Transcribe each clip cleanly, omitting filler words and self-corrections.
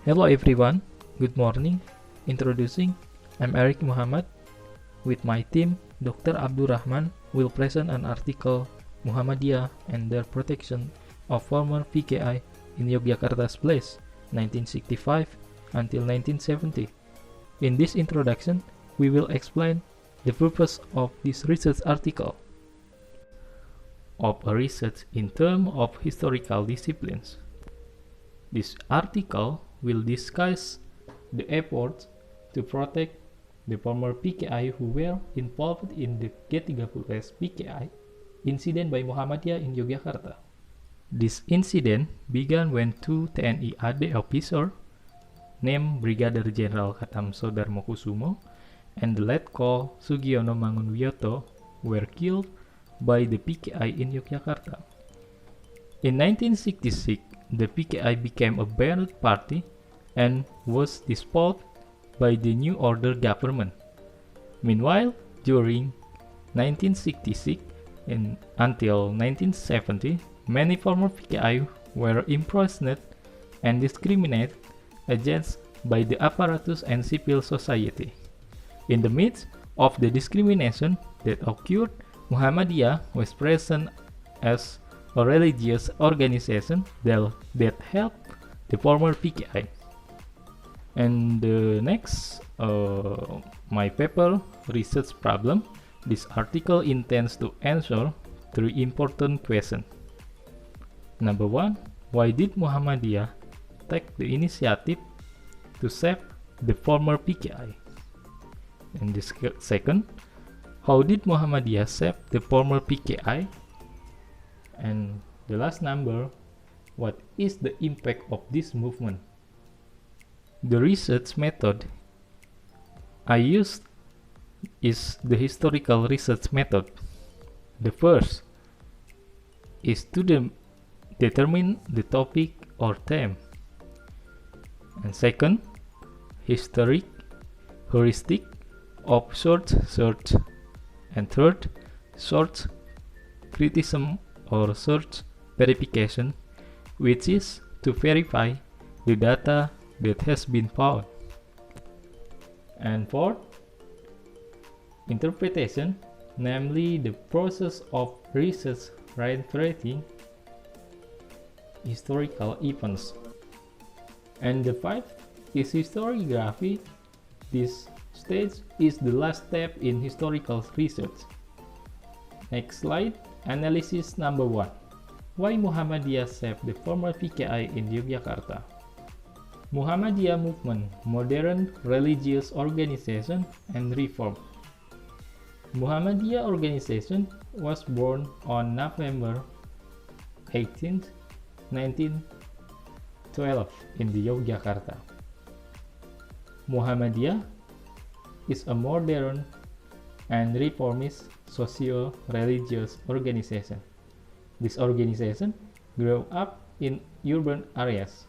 Hello everyone, good morning. Introducing, I'm Erik Muhammad. With my team, Dr. Abdurakhman will present an article, Muhammadiyah and their protection of former PKI in Yogyakarta's place, 1965 until 1970. In this introduction, we will explain the purpose of this research article. Of a research in terms of historical disciplines. This article will discuss the efforts to protect the former PKI who were involved in the G30S PKI incident by Muhammadiyah in Yogyakarta. This incident began when two TNI AD officers named Brigadir Jenderal Katamso Darmokusumo and the Letkol Soegiyono Mangunwiyoto were killed by the PKI in Yogyakarta. In 1966, the PKI became a banned party and was dissolved by the New Order government. Meanwhile, during 1966 and until 1970, many former PKI were imprisoned and discriminated against by the apparatus and civil society. In the midst of the discrimination that occurred, Muhammadiyah was present as a religious organization that helped the former PKI. And the next, my paper research problem. This article intends to answer three important questions. Number one, why did Muhammadiyah take the initiative to save the former PKI? And the second, how did Muhammadiyah save the former PKI? And the last number, what is the impact of this movement? The research method I used is the historical research method. The first is to determine the topic or theme. And second, heuristic of source search. And third, source criticism or source verification, which is to verify the data that has been found. And fourth, interpretation, namely the process of research reinterpreting historical events. And the fifth is historiography. This stage is the last step in historical research. Next slide, analysis number one. Why Muhammadiyah saved the former PKI in Yogyakarta? Muhammadiyah movement, modern religious organization and reform. Muhammadiyah organization was born on November 18, 1912 in the Yogyakarta. Muhammadiyah is a modern and reformist socio-religious organization. This organization grew up in urban areas.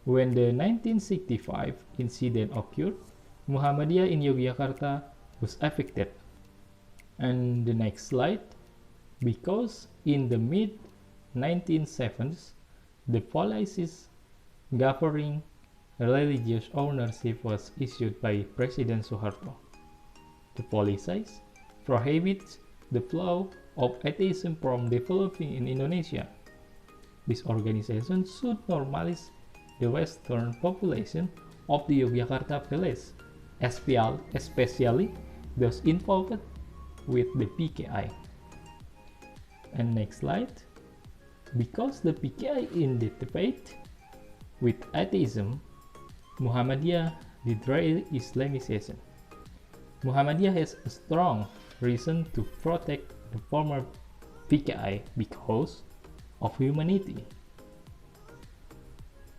When the 1965 incident occurred, Muhammadiyah in Yogyakarta was affected. And the next slide, because in the mid-1970s, the policies governing religious ownership was issued by President Suharto. The policies prohibits the flow of atheism from developing in Indonesia. This organization should normalize the Western population of the Yogyakarta village, especially those involved with the PKI. And next slide, because the PKI in the debate with atheism, Muhammadiyah did re-Islamization. Muhammadiyah has a strong reason to protect the former PKI because of humanity.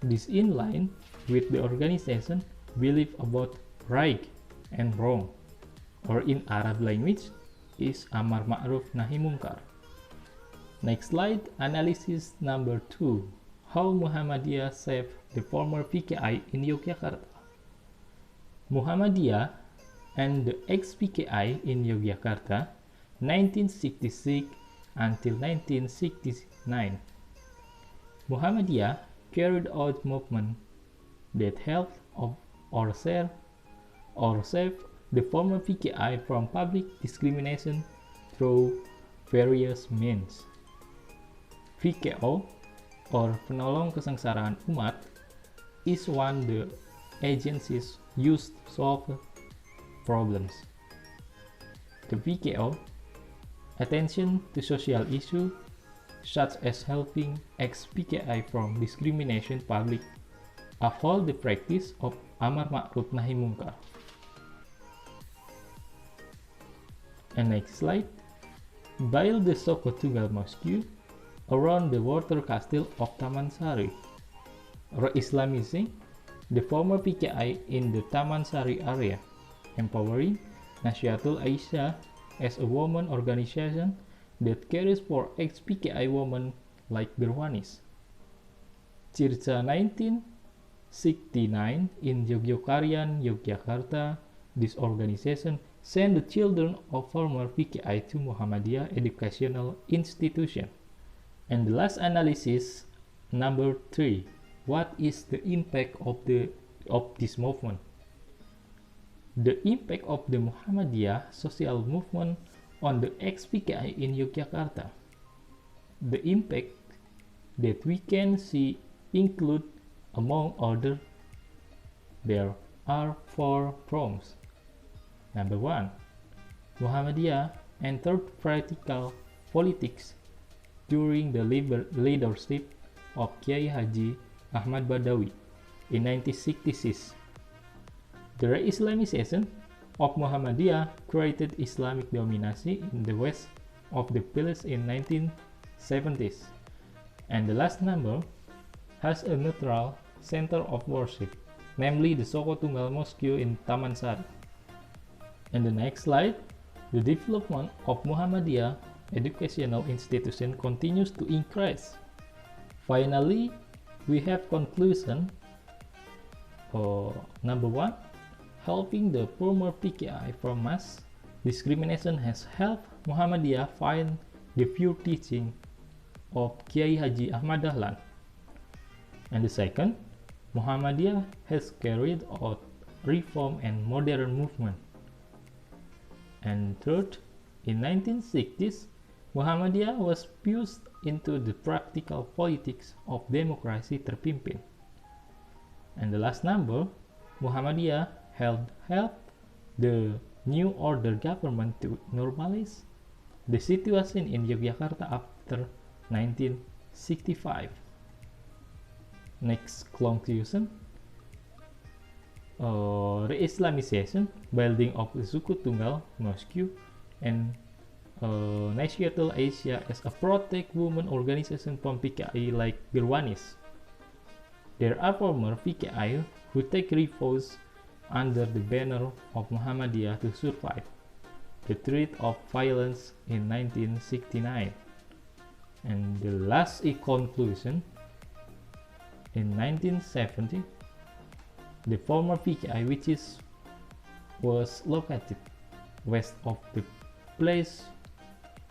This in line with the organization belief about right and wrong, or in Arab language is amar ma'ruf nahi munkar. Next slide, analysis number 2. How Muhammadiyah saved the former PKI in Yogyakarta. Muhammadiyah and the ex-PKI in Yogyakarta 1966 until 1969. Muhammadiyah carried out movement that help or save the former PKI from public discrimination through various means. VKO, or Penolong Kesengsaraan Umat, is one the agencies used to solve problems. The VKO, attention to social issues such as helping ex-PKI from discrimination public, uphold the practice of Amar Ma'ruf Nahi Mungkar. And next slide. Build the Soko Tunggal Mosque around the water castle of Taman Sari. Re-Islamizing the former PKI in the Taman Sari area, empowering Nasyatul Aisyah as a woman organization that cares for ex-PKI women like Berwanis. Circa 1969 in Yogyakarta, this organization sent the children of former PKI to Muhammadiyah educational institution. And the last analysis, number 3, what is the impact of this movement? The impact of the Muhammadiyah social movement on the ex-PKI in Yogyakarta. The impact that we can see include, among others, there are 4 prongs. Number 1, Muhammadiyah entered practical politics during the leadership of Kiai Haji Ahmad Badawi in 1966. The re-Islamization of Muhammadiyah created Islamic domination in the west of the village in 1970s. And the last number has a neutral center of worship, namely the Soko Tunggal Mosque in Taman Sari. And the next slide, the development of Muhammadiyah educational institution continues to increase. Finally, we have conclusion. Number 1, helping the former PKI from mass discrimination has helped Muhammadiyah find the pure teaching of Kiai Haji Ahmad Dahlan. And the second, Muhammadiyah has carried out reform and modern movement. And third, in 1960s, Muhammadiyah was fused into the practical politics of democracy terpimpin. And the last number, Muhammadiyah helped the new order government to normalize the situation in Yogyakarta after 1965. Next conclusion, re-Islamization, building of the Suku Tunggal Mosque, and Nasyatul Aisyah as a protect women organization from PKI like Berwanis. There are former PKI who take refuge under the banner of Muhammadiyah to survive the threat of violence in 1969. And the last conclusion, in 1970, the former PKI, which was located west of the place,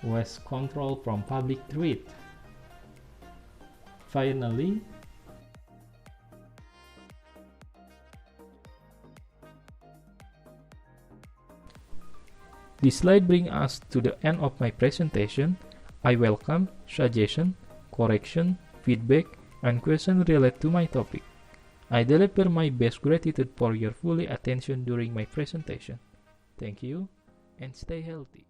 was controlled from public threat. Finally, this slide brings us to the end of my presentation. I welcome suggestion, correction, feedback, and questions related to my topic. I deliver my best gratitude for your full attention during my presentation. Thank you and stay healthy.